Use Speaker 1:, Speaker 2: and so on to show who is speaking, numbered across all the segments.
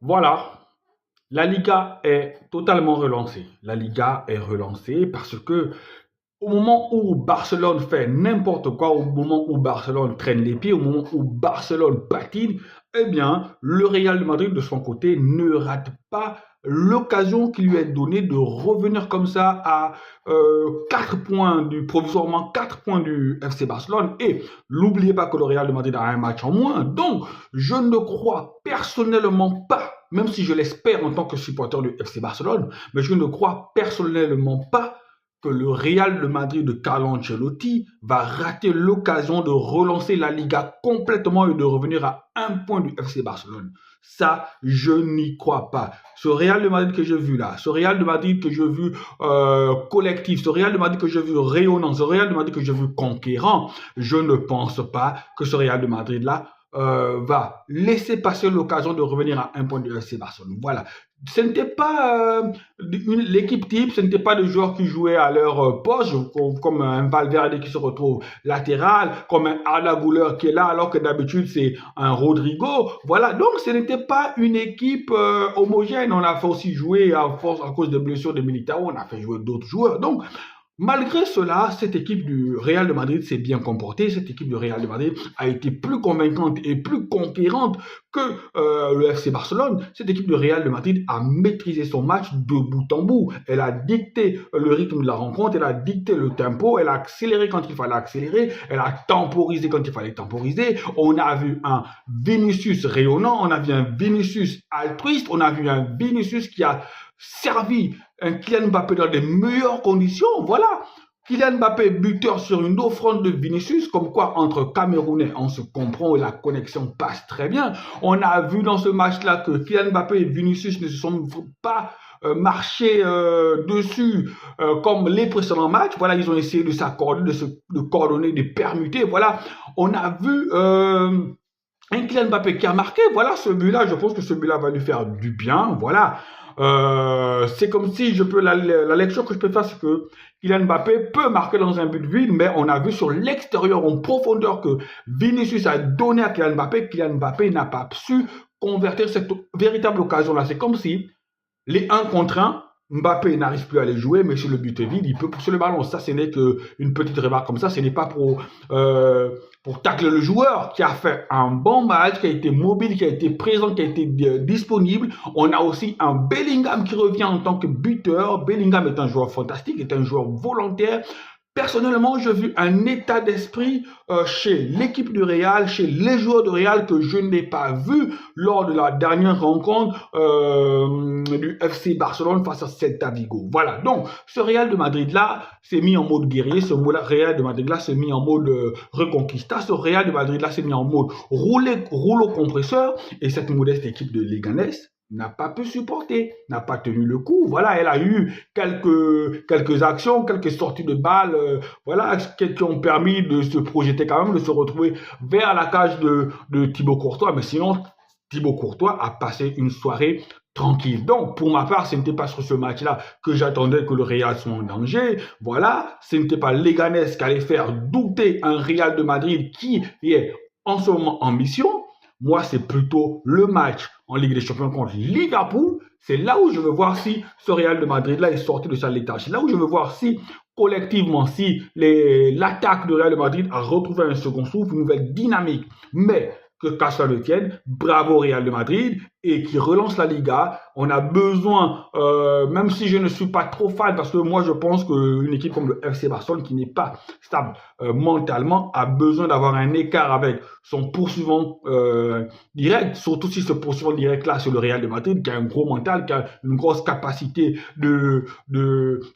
Speaker 1: Voilà, la Liga est totalement relancée. La Liga est relancée parce que au moment où Barcelone fait n'importe quoi, au moment où Barcelone traîne les pieds, au moment où Barcelone patine, eh bien, le Real de Madrid, de son côté, ne rate pas l'occasion qui lui est donnée de revenir comme ça à 4 points provisoirement 4 points du FC Barcelone. Et n'oubliez pas que le Real de Madrid a un match en moins. Donc, je ne crois personnellement pas, même si je l'espère en tant que supporter du FC Barcelone, mais je ne crois personnellement pas que le Real de Madrid de Carlo Ancelotti va rater l'occasion de relancer la Liga complètement et de revenir à un point du FC Barcelone. Ça, je n'y crois pas. Ce Real de Madrid que j'ai vu là, ce Real de Madrid que j'ai vu collectif, ce Real de Madrid que j'ai vu rayonnant, ce Real de Madrid que j'ai vu conquérant, je ne pense pas que ce Real de Madrid là va laisser passer l'occasion de revenir à un point du FC Barcelone. Voilà. Ce n'était pas l'équipe type, ce n'était pas des joueurs qui jouaient à leur poste, comme un Valverde qui se retrouve latéral, comme un Arda Güler qui est là, alors que d'habitude c'est un Rodrigo. Voilà, donc ce n'était pas une équipe homogène. On a fait aussi jouer à cause de blessures de Militao, on a fait jouer d'autres joueurs. Donc, malgré cela, cette équipe du Real de Madrid s'est bien comportée. Cette équipe du Real de Madrid a été plus convaincante et plus conquérante que le FC Barcelone. Cette équipe du Real de Madrid a maîtrisé son match de bout en bout. Elle a dicté le rythme de la rencontre, elle a dicté le tempo, elle a accéléré quand il fallait accélérer, elle a temporisé quand il fallait temporiser. On a vu un Vinicius rayonnant, on a vu un Vinicius altruiste, on a vu un Vinicius qui a servi un Kylian Mbappé dans des meilleures conditions. Voilà. Kylian Mbappé buteur sur une offrande de Vinicius, comme quoi entre Camerounais on se comprend et la connexion passe très bien. On a vu dans ce match-là que Kylian Mbappé et Vinicius ne se sont pas marché dessus comme les précédents matchs. Voilà, ils ont essayé de s'accorder, de coordonner, de permuter. Voilà, on a vu un Kylian Mbappé qui a marqué. Voilà, ce but-là, je pense que ce but-là va lui faire du bien. Voilà. C'est comme si la lecture que je peux faire, c'est que Kylian Mbappé peut marquer dans un but vide, mais on a vu sur l'extérieur, en profondeur, que Vinicius a donné à Kylian Mbappé. Kylian Mbappé n'a pas su convertir cette véritable occasion-là. C'est comme si les 1 contre 1, Mbappé n'arrive plus à les jouer, mais sur le but vide, il peut pousser le ballon. Ça, ce n'est qu'une petite remarque comme ça. Ce n'est pas pour tacler le joueur qui a fait un bon match, qui a été mobile, qui a été présent, qui a été disponible. On a aussi un Bellingham qui revient en tant que buteur. Bellingham est un joueur fantastique, est un joueur volontaire. Personnellement, j'ai vu un état d'esprit chez l'équipe du Real, chez les joueurs du Real que je n'ai pas vu lors de la dernière rencontre du FC Barcelone face à Celta Vigo. Voilà, donc ce Real de Madrid-là s'est mis en mode guerrier, ce Real de Madrid-là s'est mis en mode reconquista, ce Real de Madrid-là s'est mis en mode rouleau compresseur, et cette modeste équipe de Leganés n'a pas pu supporter, n'a pas tenu le coup. Voilà, elle a eu quelques actions, quelques sorties de balles, voilà, qui ont permis de se projeter quand même, de se retrouver vers la cage de Thibaut Courtois. Mais sinon, Thibaut Courtois a passé une soirée tranquille. Donc, pour ma part, ce n'était pas sur ce match-là que j'attendais que le Real soit en danger. Voilà, ce n'était pas Leganés qui allait faire douter un Real de Madrid qui est en ce moment en mission. Moi, c'est plutôt le match en Ligue des Champions contre Liverpool. C'est là où je veux voir si ce Real de Madrid-là est sorti de sa léthargie. C'est là où je veux voir si, collectivement, si l'attaque de Real de Madrid a retrouvé un second souffle, une nouvelle dynamique. Mais qu'à cela ne tienne, bravo Real de Madrid, et qui relance la Liga. On a besoin, même si je ne suis pas trop fan, parce que moi je pense qu'une équipe comme le FC Barcelone, qui n'est pas stable mentalement, a besoin d'avoir un écart avec son poursuivant direct, surtout si ce poursuivant direct là c'est le Real de Madrid, qui a un gros mental, qui a une grosse capacité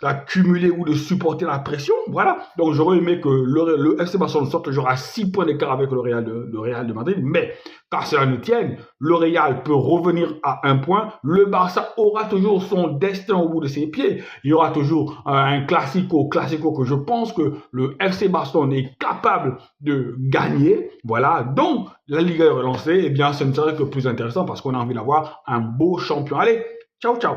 Speaker 1: d'accumuler ou de supporter la pression. Voilà, donc j'aurais aimé que le FC Barcelone sorte toujours à 6 points d'écart avec le Real de Madrid, mais qu'à cela ne tienne, le Real peut revenir à un point. Le Barça aura toujours son destin au bout de ses pieds. Il y aura toujours un classico que je pense que le FC Barcelone est capable de gagner. Voilà, donc la Liga est relancée. Eh bien, ce ne serait que plus intéressant parce qu'on a envie d'avoir un beau champion. Allez, ciao, ciao.